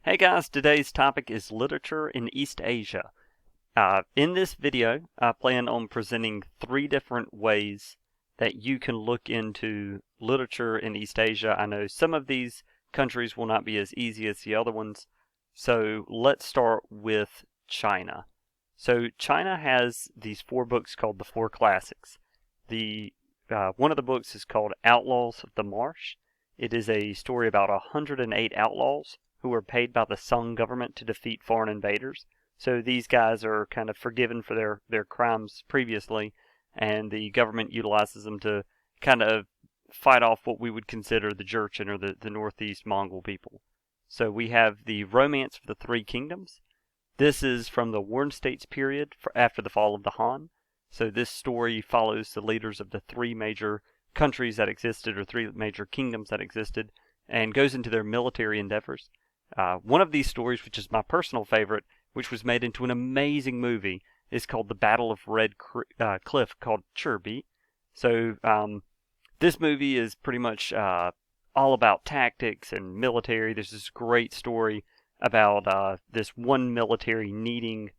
Hey guys, today's topic is literature in East Asia. In this video, I plan on presenting three different ways that you can look into literature in East Asia. I know some of these countries will not be as easy as the other ones, so let's start with China. So China has these four books called the Four Classics. One of the books is called Outlaws of the Marsh. It is a story about 108 outlaws who were paid by the Sung government to defeat foreign invaders. So these guys are kind of forgiven for their crimes previously, and the government utilizes them to kind of fight off what we would consider the Jurchen or the Northeast Mongol people. So we have the Romance of the Three Kingdoms. This is from the Warring States period after the fall of the Han. So this story follows the leaders of the three major countries that existed, or three major kingdoms that existed, and goes into their military endeavors. One of these stories, which is my personal favorite, which was made into an amazing movie, is called The Battle of Red Cliff, called Cherby. So this movie is pretty much all about tactics and military. There's this great story about this one military needing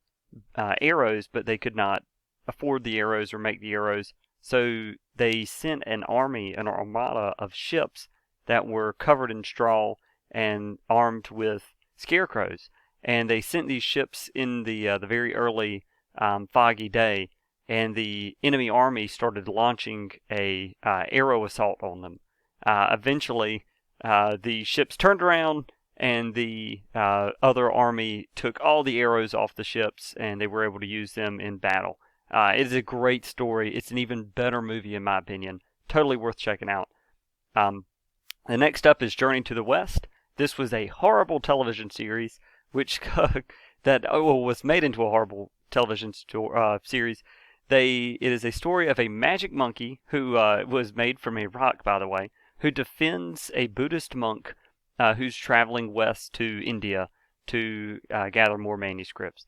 arrows, but they could not afford the arrows or make the arrows. So they sent an armada of ships that were covered in straw and armed with scarecrows. And they sent these ships in the very early foggy day, and the enemy army started launching a arrow assault on them. Eventually, the ships turned around, and the other army took all the arrows off the ships, and they were able to use them in battle. It is a great story. It's an even better movie, in my opinion. Totally worth checking out. The next up is Journey to the West. This was a horrible television series, which was made into a horrible television series. It is a story of a magic monkey who was made from a rock, by the way, who defends a Buddhist monk who's traveling west to India to gather more manuscripts.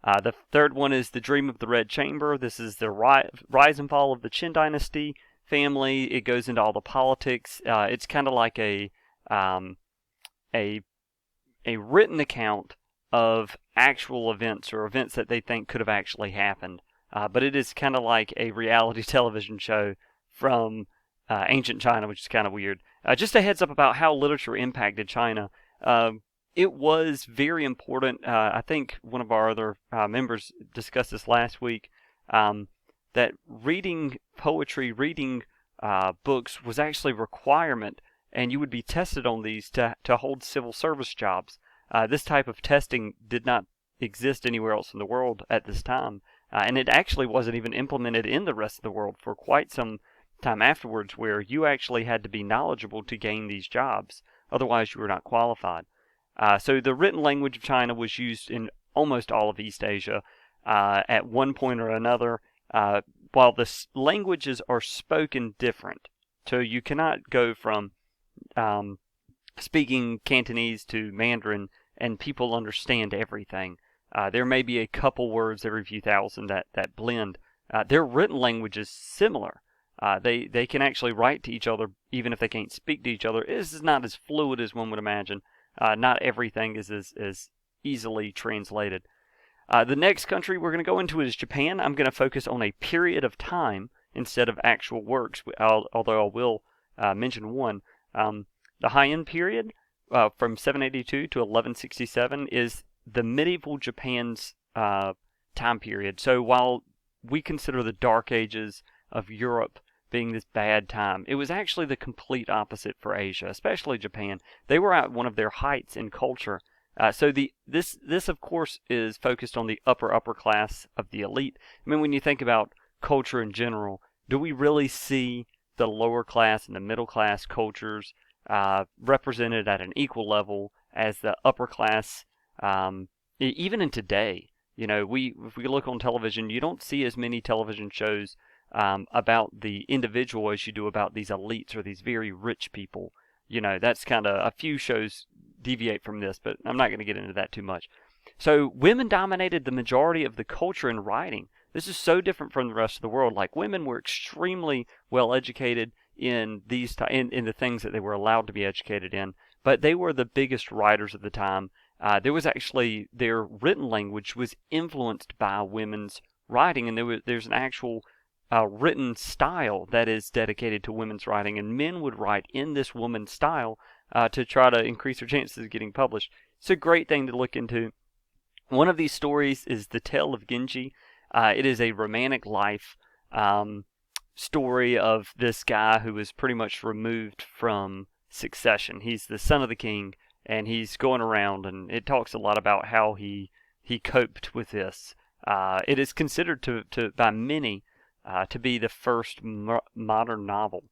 The third one is The Dream of the Red Chamber. This is the rise and fall of the Qin Dynasty family. It goes into all the politics. It's kind of like a written account of actual events or events that they think could have actually happened. But it is kind of like a reality television show from ancient China, which is kind of weird. Just a heads up about how literature impacted China. It was very important. I think one of our other members discussed this last week, that reading poetry, reading books was actually a requirement, and you would be tested on these to hold civil service jobs. This type of testing did not exist anywhere else in the world at this time, and it actually wasn't even implemented in the rest of the world for quite some time afterwards, where you actually had to be knowledgeable to gain these jobs. Otherwise, you were not qualified. So the written language of China was used in almost all of East Asia at one point or another, while the languages are spoken different. So you cannot go from speaking Cantonese to Mandarin and people understand everything. There may be a couple words every few thousand that blend. Their written language is similar. They can actually write to each other even if they can't speak to each other. This is not as fluid as one would imagine. Not everything is as easily translated. The next country we're going to go into is Japan. I'm going to focus on a period of time instead of actual works, although I will mention one. The Heian period, from 782 to 1167, is the medieval Japan's time period. So while we consider the Dark Ages of Europe being this bad time, it was actually the complete opposite for Asia, especially Japan. They were at one of their heights in culture. So this of course is focused on the upper class of the elite. I mean, when you think about culture in general, do we really see the lower class and the middle class cultures represented at an equal level as the upper class? Even in today, if we look on television, you don't see as many television shows about the individual as you do about these elites or these very rich people. That's kind of, a few shows deviate from this, but I'm not going to get into that too much. So women dominated the majority of the culture and writing. This is so different from the rest of the world. Like, women were extremely well educated in the things that they were allowed to be educated in, but they were the biggest writers of the time. there was actually their written language was influenced by women's writing, and there's an actual written style that is dedicated to women's writing, and men would write in this woman's style to try to increase their chances of getting published. It's a great thing to look into. One of these stories is The Tale of Genji. It is a romantic life story of this guy who was pretty much removed from succession. He's the son of the king, and he's going around, and it talks a lot about how he coped with this. It is considered by many to be the first modern novel.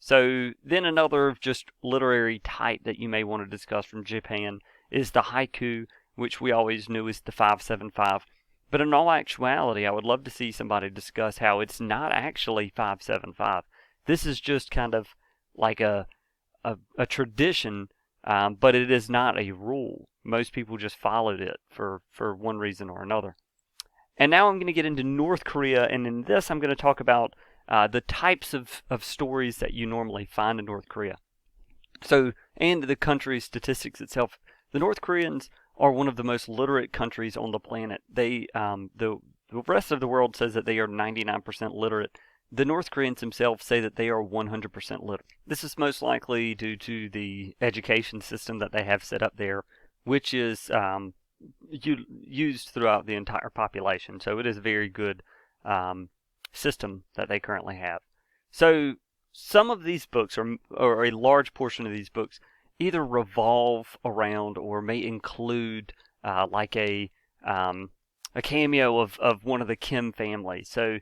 So then another just literary type that you may want to discuss from Japan is the haiku, which we always knew as the 575. But in all actuality, I would love to see somebody discuss how it's not actually 575. This is just kind of like a tradition, but it is not a rule. Most people just followed it for one reason or another. And now I'm going to get into North Korea, and in this I'm going to talk about the types of stories that you normally find in North Korea. So, and the country's statistics itself. The North Koreans are one of the most literate countries on the planet. The rest of the world says that they are 99% literate. The North Koreans themselves say that they are 100% literate. This is most likely due to the education system that they have set up there, which is used throughout the entire population. So it is a very good system that they currently have. So some of these books, or a large portion of these books, either revolve around or may include like a cameo of one of the Kim family. So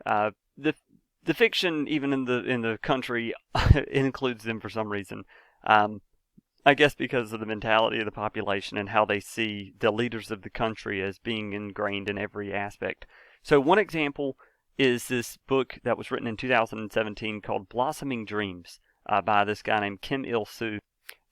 the fiction, even in the country, includes them for some reason. I guess because of the mentality of the population and how they see the leaders of the country as being ingrained in every aspect. So one example is this book that was written in 2017 called Blossoming Dreams by this guy named Kim Il-soo.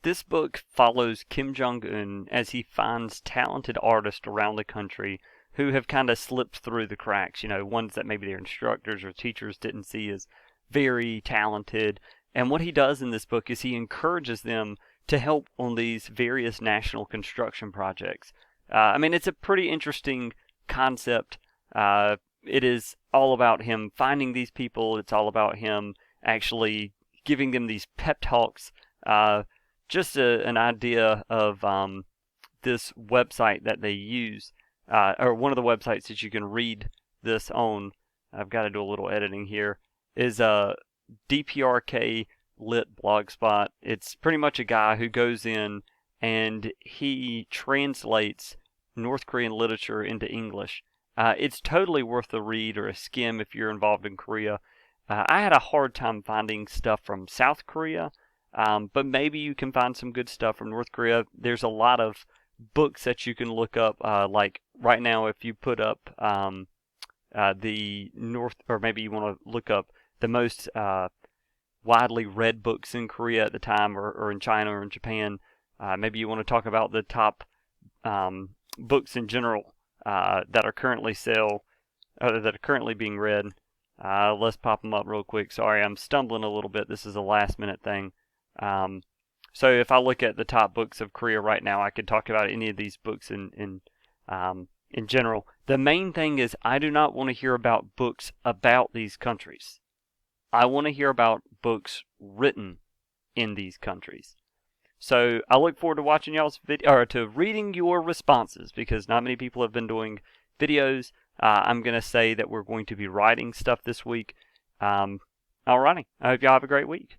This book follows Kim Jong-un as he finds talented artists around the country who have kind of slipped through the cracks, ones that maybe their instructors or teachers didn't see as very talented. And what he does in this book is he encourages them to help on these various national construction projects. It's a pretty interesting concept. It is all about him finding these people. It's all about him actually giving them these pep talks. Just an idea of this website that they use, or one of the websites that you can read this on. I've got to do a little editing here. Is DPRK Lit Blogspot. It's pretty much a guy who goes in and he translates North Korean literature into English. It's totally worth a read or a skim if you're involved in Korea. I had a hard time finding stuff from South Korea, but maybe you can find some good stuff from North Korea. There's a lot of books that you can look up, like right now if you put up the North, or maybe you want to look up the most widely read books in Korea at the time, or in China or in Japan. Maybe you want to talk about the top books in general that are currently that are currently being read. Let's pop them up real quick. Sorry, I'm stumbling a little bit. This is a last minute thing. So if I look at the top books of Korea right now, I could talk about any of these books in general. The main thing is I do not want to hear about books about these countries. I want to hear about books written in these countries. So I look forward to watching y'all's video, or to reading your responses, because not many people have been doing videos. I'm going to say that we're going to be writing stuff this week. Alrighty. I hope y'all have a great week.